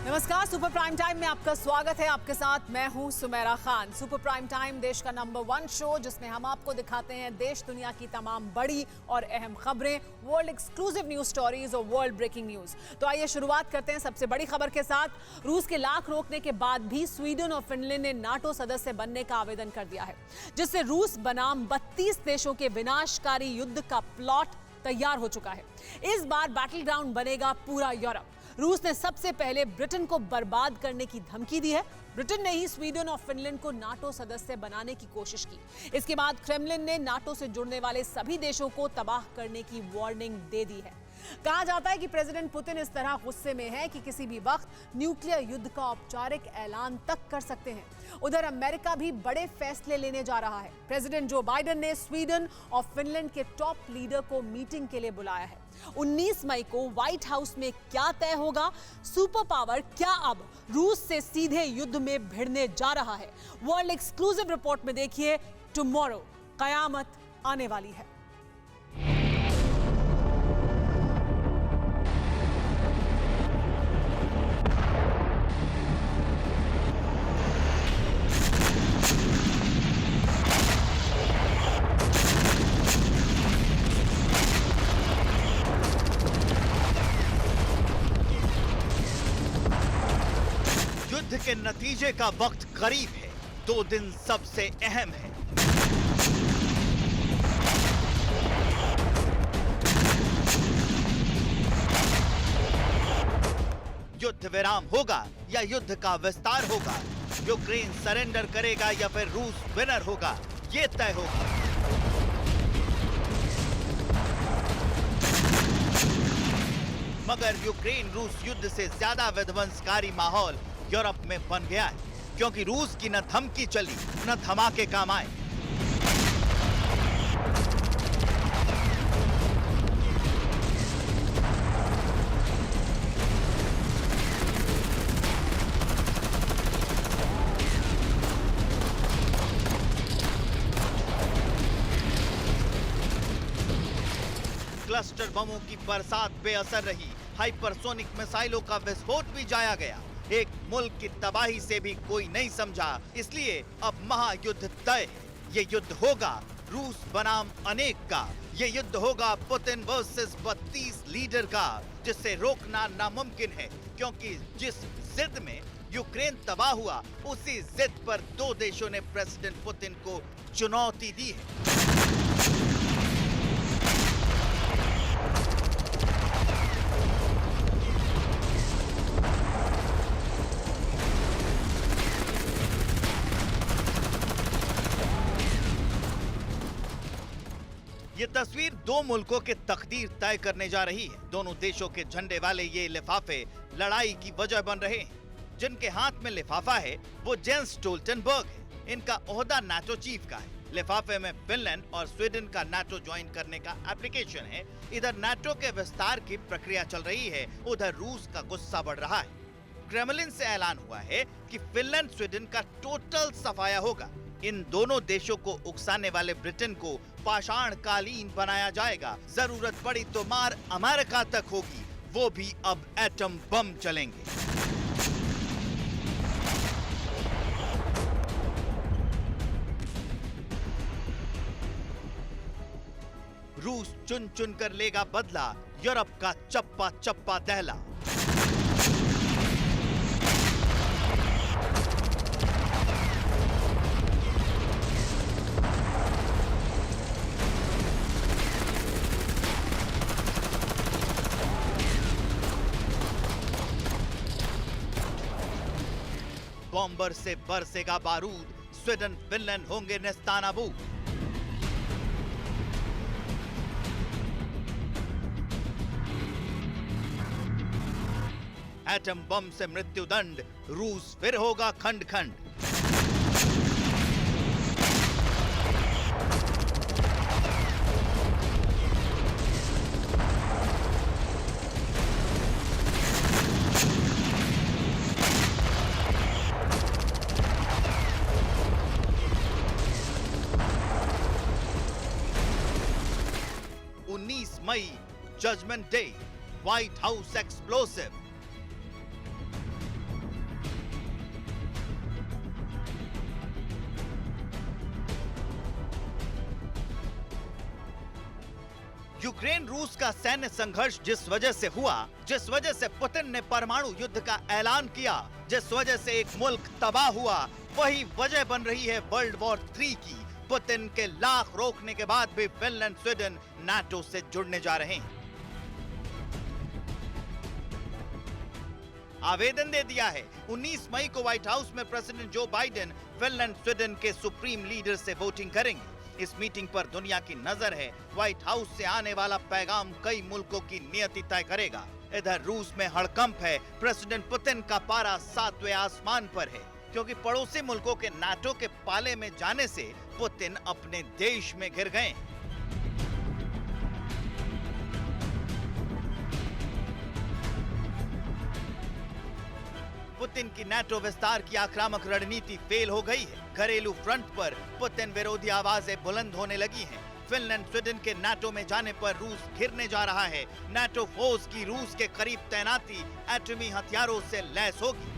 नमस्कार, super prime time में आपका स्वागत है। आपके साथ मैं हूं Sumera Khan. Super prime time देश का नंबर 1 शो जिसमें हम आपको दिखाते हैं देश दुनिया की तमाम बड़ी और अहम खबरें, वर्ल्ड एक्सक्लूसिव न्यूज स्टोरीज और वर्ल्ड ब्रेकिंग न्यूज। तो आइए शुरुआत करते हैं सबसे बड़ी खबर के साथ। रूस के लाख रोकने के बाद भी स्वीडन और फिनलैंड ने नाटो सदस्य बनने का आवेदन कर दिया है, जिससे रूस बनाम 32 देशों के विनाशकारी युद्ध का प्लॉट तैयार हो चुका है। इस बार बैटल ग्राउंड बनेगा पूरा यूरोप। रूस ने सबसे पहले ब्रिटेन को बर्बाद करने की धमकी दी है। ब्रिटेन ने ही स्वीडन और फिनलैंड को नाटो सदस्य बनाने की कोशिश की। इसके बाद क्रेमलिन ने नाटो से जुड़ने वाले सभी देशों को तबाह करने की वार्निंग दे दी है। कहा जाता है कि प्रेसिडेंट पुतिन इस तरह गुस्से में है कि किसी भी वक्त न्यूक्लियर युद्ध का औपचारिक ऐलान तक कर सकते हैं। उधर अमेरिका भी बड़े फैसले लेने जा रहा है। प्रेसिडेंट जो बाइडेन ने स्वीडन और फिनलैंड के टॉप लीडर को मीटिंग के लिए बुलाया है। 19 मई को व्हाइट हाउस में क्या तय होगा? सुपर पावर क्या अब रूस से सीधे युद्ध में भिड़ने जा रहा है? वर्ल्ड एक्सक्लूसिव रिपोर्ट में देखिए, टुमारो कयामत आने वाली है। युद्ध के नतीजे का वक्त करीब है। 2 दिन सबसे अहम है। युद्ध विराम होगा या युद्ध का विस्तार होगा? यूक्रेन सरेंडर करेगा या फिर रूस विनर होगा? ये तय होगा। मगर यूक्रेन रूस युद्ध से ज्यादा विध्वंसकारी माहौल यूरोप में बन गया है, क्योंकि रूस की न धमकी चली न धमाके काम आए। क्लस्टर बमों की बरसात बेअसर रही। हाइपरसोनिक मिसाइलों का विस्फोट भी जाया गया। एक मुल्क की तबाही से भी कोई नहीं समझा, इसलिए अब महायुद्ध तय है। ये युद्ध होगा रूस बनाम अनेक का। ये युद्ध होगा पुतिन वर्सेस 32 लीडर का, जिसे रोकना नामुमकिन है, क्योंकि जिस जिद में यूक्रेन तबाह हुआ, उसी जिद पर 2 देशों ने प्रेसिडेंट पुतिन को चुनौती दी है। ये तस्वीर 2 मुल्कों के तकदीर तय करने जा रही है। दोनों देशों के झंडे वाले ये लिफाफे लड़ाई की वजह बन रहे हैं। जिनके हाथ में लिफाफा है वो जेंस स्टोल्टनबर्ग है। इनका ओहदा नाटो चीफ का है। लिफाफे में फिनलैंड और स्वीडन का नाटो ज्वाइन करने का एप्लीकेशन है। इधर नाटो के विस्तार की प्रक्रिया चल रही है, उधर रूस का गुस्सा बढ़ रहा है। क्रेमलिन से ऐलान हुआ है कि फिनलैंड स्वीडन का टोटल सफाया होगा। इन दोनों देशों को उकसाने वाले ब्रिटेन को पाषाण कालीन बनाया जाएगा। जरूरत पड़ी तो मार अमेरिका तक होगी, वो भी अब एटम बम चलेंगे। रूस चुन चुन कर लेगा बदला, यूरोप का चप्पा चप्पा दहला। बॉम्बर से बरसेगा बारूद, स्वीडन फिनलैंड होंगे नेस्तानाबूद। एटम बम से मृत्युदंड, रूस फिर होगा खंड खंड। मई judgement day, White House explosive. Ukraine रूस का सैन्य संघर्ष जिस वजह से हुआ, जिस वजह से पुतिन ने परमाणु युद्ध का ऐलान किया, जिस वजह से एक मुल्क तबाह हुआ, वही वजह बन रही है वर्ल्ड वॉर 3 की। पुतिन के लाख रोकने के बाद भी फिनलैंड स्वीडन नाटो से जुड़ने जा रहे हैं। आवेदन दे दिया है। 19 मई को व्हाइट हाउस में president Joe Biden Finland Sweden के सुप्रीम लीडर से वोटिंग करेंगे। इस मीटिंग पर दुनिया की नजर है। व्हाइट हाउस से आने वाला पैगाम कई मुल्कों की नियति तय करेगा। इधर रूस में हड़कंप है। प्रेसिडेंट पुतिन का पारा 7वें आसमान पर है, क्योंकि पड़ोसी मुल्कों के नाटो के पाले में जाने से पुतिन अपने देश में घिर गए। पुतिन की नाटो विस्तार की आक्रामक रणनीति फेल हो गई है। घरेलू फ्रंट पर पुतिन विरोधी आवाजें बुलंद होने लगी हैं। फिनलैंड स्वीडन के नाटो में जाने पर रूस घिरने जा रहा है। नाटो फोर्स की रूस के करीब तैनाती एटमी हथियारों से लैस होगी।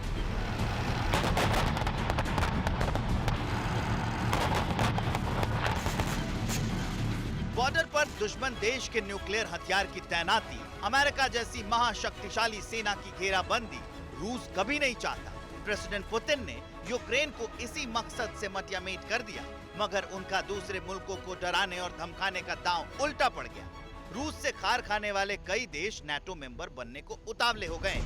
बॉर्डर पर दुश्मन देश के न्यूक्लियर हथियार की तैनाती, अमेरिका जैसी महाशक्तिशाली सेना की घेराबंदी रूस कभी नहीं चाहता। प्रेसिडेंट पुतिन ने यूक्रेन को इसी मकसद से मटियामेट कर दिया, मगर उनका दूसरे मुल्कों को डराने और धमकाने का दांव उल्टा पड़ गया। रूस से खार खाने वाले कई देश नाटो मेंबर बनने को उतावले हो गए।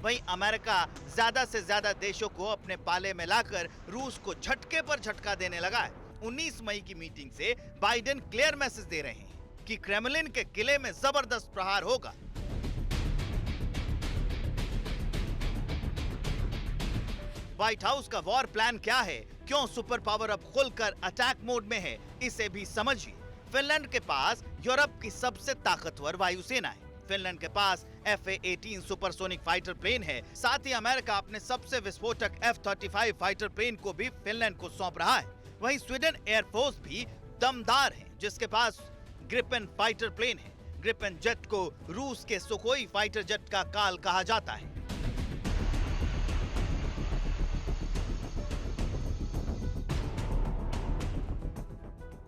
वहीं अमेरिका ज्यादा से ज्यादा देशों को अपने पाले में लाकर रूस को झटके पर झटका देने लगा है। 19 मई की मीटिंग से बाइडेन क्लियर मैसेज दे रहे हैं कि क्रेमलिन के किले में जबरदस्त प्रहार होगा। व्हाइट हाउस का वॉर प्लान क्या है, क्यों सुपर पावर अब खुलकर अटैक मोड में है, इसे भी समझिए। फिनलैंड के पास यूरोप की सबसे ताकतवर वायुसेना है। फिनलैंड के पास FA-18 सुपरसोनिक फाइटर प्लेन है। साथ ही अमेरिका अपने सबसे विस्फोटक F-35 फाइटर प्लेन को भी फिनलैंड को सौंप रहा है। वहीं स्वीडन एयरफोर्स भी दमदार है, जिसके पास ग्रिपेन फाइटर प्लेन है। ग्रिपेन जेट को रूस के सुखोई फाइटर जेट का काल कहा जाता है।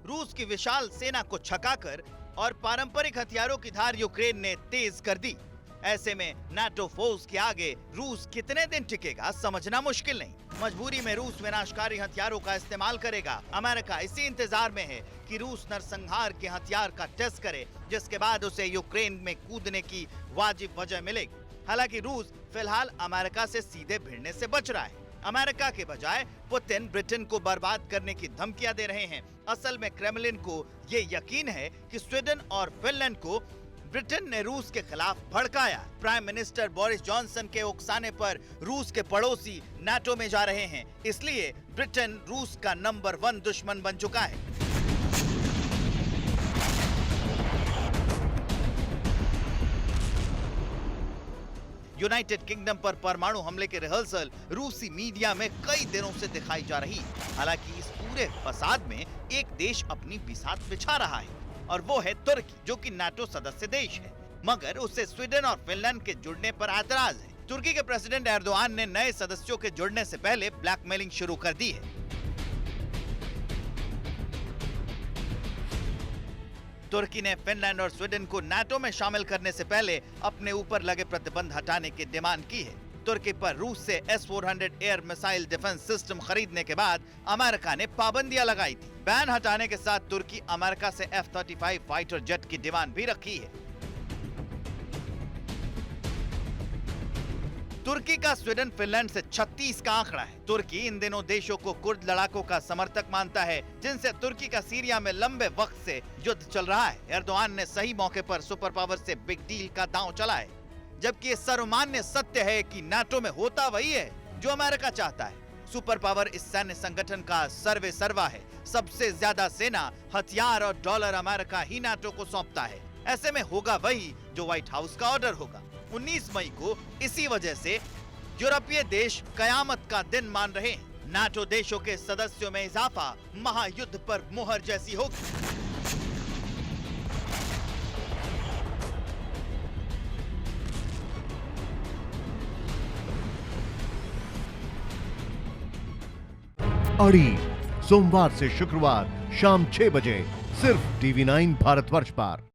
रूस की विशाल सेना को छकाकर और पारंपरिक हथियारों की धार यूक्रेन ने तेज कर दी। ऐसे में नाटो फोर्स के आगे रूस कितने दिन टिकेगा समझना मुश्किल नहीं। मजबूरी में रूस विनाशकारी हथियारों का इस्तेमाल करेगा। अमेरिका इसी इंतजार में है कि रूस नरसंहार के हथियार का टेस्ट करे, जिसके बाद उसे यूक्रेन में कूदने की वाजिब वजह मिलेगी। हालांकि रूस फिलहाल अमेरिका से सीधे भिड़ने से बच रहा है। अमेरिका के बजाय पुतिन ब्रिटेन को बर्बाद करने की धमकियां दे रहे हैं। असल में क्रेमलिन को ये यकीन है कि स्वीडन और फिनलैंड को ब्रिटेन ने रूस के खिलाफ भड़काया। प्राइम मिनिस्टर बोरिस जॉनसन के उकसाने पर रूस के पड़ोसी नाटो में जा रहे हैं, इसलिए ब्रिटेन रूस का नंबर 1 दुश्मन बन चुका है। यूनाइटेड किंगडम पर परमाणु हमले के रिहर्सल रूसी मीडिया में कई दिनों से दिखाई जा रही है। हालांकि इस पूरे फसाद में एक देश अपनी बिसात बिछा रहा है, और वो है तुर्की, जो कि नाटो सदस्य देश है, मगर उसे स्वीडन और फिनलैंड के जुड़ने पर एतराज है। तुर्की के प्रेसिडेंट एर्दोआन ने नए सदस्यों के जुड़ने से पहले ब्लैकमेलिंग शुरू कर दी है। तुर्की ने फिनलैंड और स्वीडन को नाटो में शामिल करने से पहले अपने ऊपर लगे प्रतिबंध हटाने की डिमांड की है। तुर्की पर रूस से S-400 air missile defence system खरीदने के बाद अमेरिका ने पाबंदियां लगाई थी। बैन हटाने के साथ तुर्की अमेरिका से F-35 फाइटर जेट की डिमांड भी रखी है। तुर्की का स्वीडन फिनलैंड से 36 का आंकड़ा है। तुर्की इन दिनों देशों को कुर्द लड़ाकों का समर्थक मानता है, जिनसे तुर्की का सीरिया में लंबे वक्त से युद्ध चल रहा है। एर्दोआन ने सही मौके पर सुपर पावर से बिग डील का दांव चला है, जबकि ये सर्वमान्य सत्य है कि नाटो में होता वही है जो अमेरिका चाहता है। सुपर पावर इस सैन्य संगठन का सर्वे सर्वा है। सबसे ज्यादा सेना, हथियार और डॉलर अमेरिका ही नाटो को सौंपता है। ऐसे में होगा वही जो व्हाइट हाउस का ऑर्डर होगा। 19 मई को इसी वजह से यूरोपीय देश कयामत का दिन मान रहे हैं। नाटो देशों के सदस्यों में इजाफा महायुद्ध पर मुहर जैसी होगी। अडी सोमवार से शुक्रवार शाम 6 बजे सिर्फ TV9 भारतवर्ष पर।